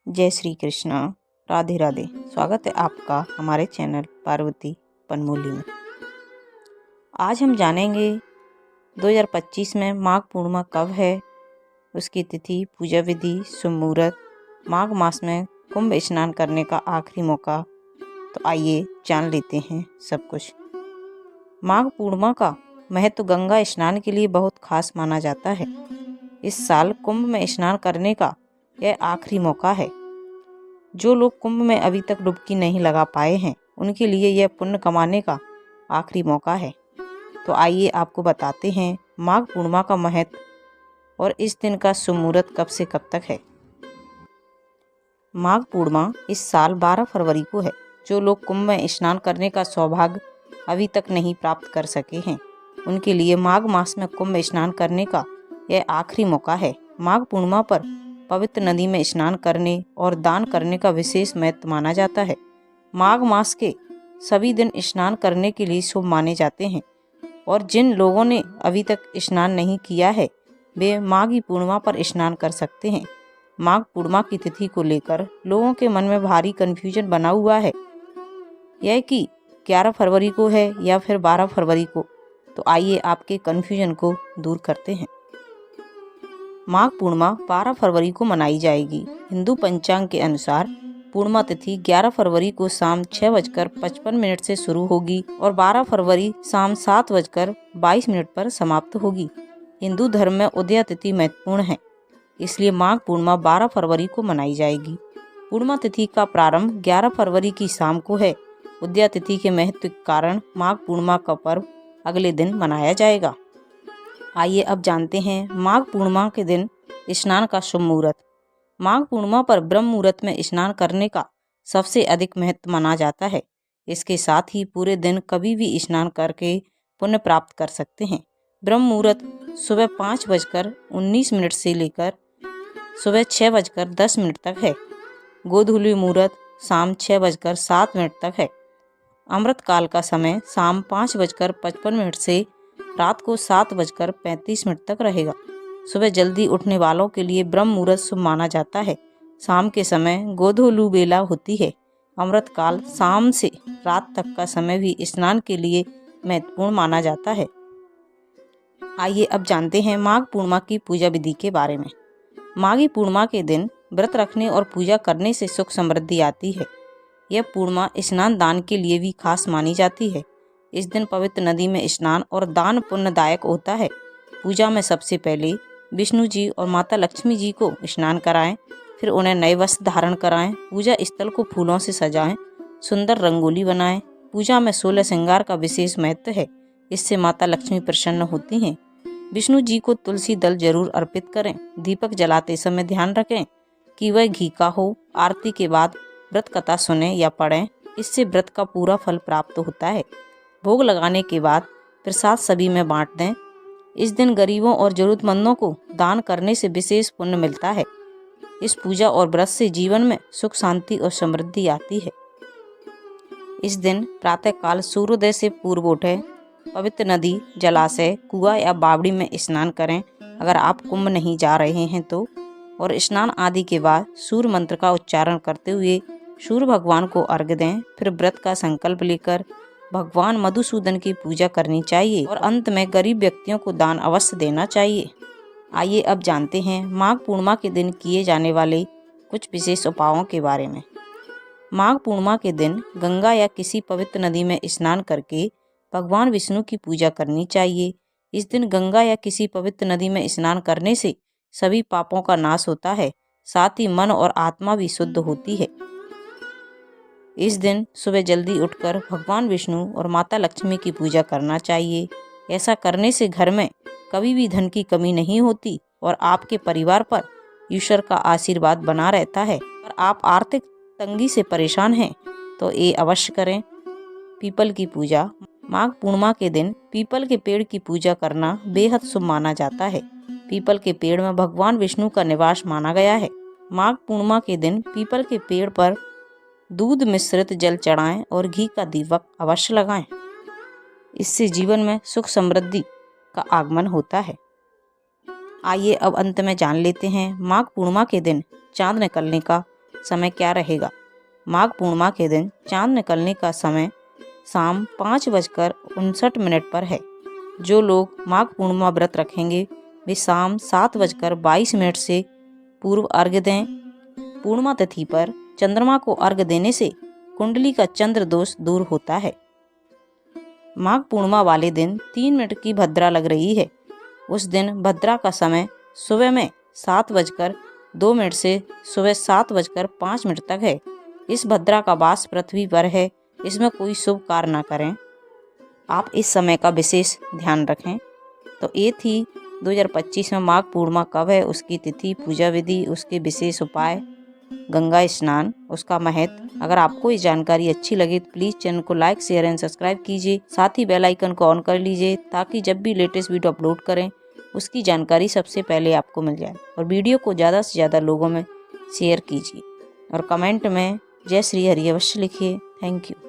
जय श्री कृष्णा। राधे राधे। स्वागत है आपका हमारे चैनल पार्वती पनमोली में। आज हम जानेंगे 2025 में माघ पूर्णिमा कब है, उसकी तिथि, पूजा विधि, शुभ मुहूर्त, माघ मास में कुंभ स्नान करने का आखिरी मौका। तो आइए जान लेते हैं सब कुछ। माघ पूर्णिमा का महत्व गंगा स्नान के लिए बहुत खास माना जाता है। इस साल कुंभ में स्नान करने का यह आखिरी मौका है। जो लोग कुंभ में अभी तक डुबकी नहीं लगा पाए हैं, उनके लिए यह पुण्य कमाने का आखिरी मौका है। तो आइए आपको बताते हैं माघ पूर्णिमा का महत्व और इस दिन का शुभ मुहूर्त कब से कब तक है। माघ पूर्णिमा इस साल 12 फरवरी को है। जो लोग कुंभ में स्नान करने का सौभाग्य अभी तक नहीं प्राप्त कर सके हैं, उनके लिए माघ मास में कुंभ स्नान करने का यह आखिरी मौका है। माघ पूर्णिमा पर पवित्र नदी में स्नान करने और दान करने का विशेष महत्व माना जाता है। माघ मास के सभी दिन स्नान करने के लिए शुभ माने जाते हैं और जिन लोगों ने अभी तक स्नान नहीं किया है, वे माघी पूर्णिमा पर स्नान कर सकते हैं। माघ पूर्णिमा की तिथि को लेकर लोगों के मन में भारी कन्फ्यूजन बना हुआ है, यह कि 11 फरवरी को है या फिर 12 फरवरी को। तो आइए आपके कन्फ्यूजन को दूर करते हैं। माघ पूर्णिमा 12 फरवरी को मनाई जाएगी। हिंदू पंचांग के अनुसार पूर्णिमा तिथि 11 फरवरी को शाम 6:55 से शुरू होगी और 12 फरवरी शाम 7:22 पर समाप्त होगी। हिंदू धर्म में उदया तिथि महत्वपूर्ण है, इसलिए माघ पूर्णिमा 12 फरवरी को मनाई जाएगी। पूर्णिमा तिथि का प्रारंभ 11 फरवरी की शाम को है। उदया तिथि के महत्व के कारण माघ पूर्णिमा का पर्व अगले दिन मनाया जाएगा। आइए अब जानते हैं माघ पूर्णिमा के दिन स्नान का शुभ मुहूर्त। माघ पूर्णिमा पर ब्रह्म मुहूर्त में स्नान करने का सबसे अधिक महत्व माना जाता है। इसके साथ ही पूरे दिन कभी भी स्नान करके पुण्य प्राप्त कर सकते हैं। ब्रह्म मुहूर्त सुबह 5:19 से लेकर सुबह 6:10 तक है। गोधूली मुहूर्त शाम 6:07 तक है। अमृत काल का समय शाम 5:55 से रात को 7:35 तक रहेगा। सुबह जल्दी उठने वालों के लिए ब्रह्म मुहूर्त शुभ माना जाता है। शाम के समय गोधूलू बेला होती है। अमृत काल शाम से रात तक का समय भी स्नान के लिए महत्वपूर्ण माना जाता है। आइए अब जानते हैं माघ पूर्णिमा की पूजा विधि के बारे में। माघी पूर्णिमा के दिन व्रत रखने और पूजा करने से सुख समृद्धि आती है। यह पूर्णिमा स्नान दान के लिए भी खास मानी जाती है। इस दिन पवित्र नदी में स्नान और दान पुण्यदायक होता है। पूजा में सबसे पहले विष्णु जी और माता लक्ष्मी जी को स्नान कराएं, फिर उन्हें नए वस्त्र धारण कराएं। पूजा स्थल को फूलों से सजाएं, सुंदर रंगोली बनाएं। पूजा में 16 श्रृंगार का विशेष महत्व है, इससे माता लक्ष्मी प्रसन्न होती हैं। विष्णु जी को तुलसी दल जरूर अर्पित करें। दीपक जलाते समय ध्यान रखें कि वह घी का हो। आरती के बाद व्रत कथा सुने या पढ़ें, इससे व्रत का पूरा फल प्राप्त होता है। भोग लगाने के बाद प्रसाद सभी में बांट दें। इस दिन गरीबों और जरूरतमंदों को दान करने से विशेष पुण्य मिलता है। इस पूजा और व्रत से जीवन में सुख शांति और समृद्धि आती है। इस दिन प्रातःकाल सूर्योदय से पूर्व उठें, पवित्र नदी, जलाशय, कुआं या बावड़ी में स्नान करें अगर आप कुंभ नहीं जा रहे हैं तो। और स्नान आदि के बाद सूर्य मंत्र का उच्चारण करते हुए सूर्य भगवान को अर्घ्य दें। फिर व्रत का संकल्प लेकर भगवान मधुसूदन की पूजा करनी चाहिए और अंत में गरीब व्यक्तियों को दान अवश्य देना चाहिए। आइए अब जानते हैं माघ पूर्णिमा के दिन किए जाने वाले कुछ विशेष उपायों के बारे में। माघ पूर्णिमा के दिन गंगा या किसी पवित्र नदी में स्नान करके भगवान विष्णु की पूजा करनी चाहिए। इस दिन गंगा या किसी पवित्र नदी में स्नान करने से सभी पापों का नाश होता है, साथ ही मन और आत्मा भी शुद्ध होती है। इस दिन सुबह जल्दी उठकर भगवान विष्णु और माता लक्ष्मी की पूजा करना चाहिए। ऐसा करने से घर में कभी भी धन की कमी नहीं होती और आपके परिवार पर ईश्वर का आशीर्वाद बना रहता है। अगर आप आर्थिक तंगी से परेशान हैं तो ये अवश्य करें। पीपल की पूजा। माघ पूर्णिमा के दिन पीपल के पेड़ की पूजा करना बेहद शुभ माना जाता है। पीपल के पेड़ में भगवान विष्णु का निवास माना गया है। माघ पूर्णिमा के दिन पीपल के पेड़ पर दूध मिश्रित जल चढ़ाएं और घी का दीपक अवश्य लगाएं। इससे जीवन में सुख समृद्धि का आगमन होता है। आइए अब अंत में जान लेते हैं माघ पूर्णिमा के दिन चांद निकलने का समय क्या रहेगा? माघ पूर्णिमा के दिन चांद निकलने का समय शाम 5:59 पर है। जो लोग माघ पूर्णिमा व्रत रखेंगे वे शाम 7:22 से पूर्व अर्घ्य दें। पूर्णिमा तिथि पर चंद्रमा को अर्घ्य देने से कुंडली का चंद्र दोष दूर होता है। माघ पूर्णिमा वाले दिन 3 मिनट की भद्रा लग रही है। उस दिन भद्रा का समय सुबह में 7:02 से सुबह 7:05 तक है। इस भद्रा का वास पृथ्वी पर है। इसमें कोई शुभ कार्य न करें। आप इस समय का विशेष ध्यान रखें। तो ये थी 2025 में माघ पूर्णिमा कब है, उसकी तिथि, पूजा विधि, उसके विशेष उपाय, गंगा स्नान, उसका महत्व। अगर आपको ये जानकारी अच्छी लगे तो प्लीज़ चैनल को लाइक, शेयर एंड सब्सक्राइब कीजिए। साथ ही बेल आइकन को ऑन कर लीजिए ताकि जब भी लेटेस्ट वीडियो अपलोड करें उसकी जानकारी सबसे पहले आपको मिल जाए। और वीडियो को ज़्यादा से ज़्यादा लोगों में शेयर कीजिए और कमेंट में जय श्री हरि अवश्य लिखिए। Thank you.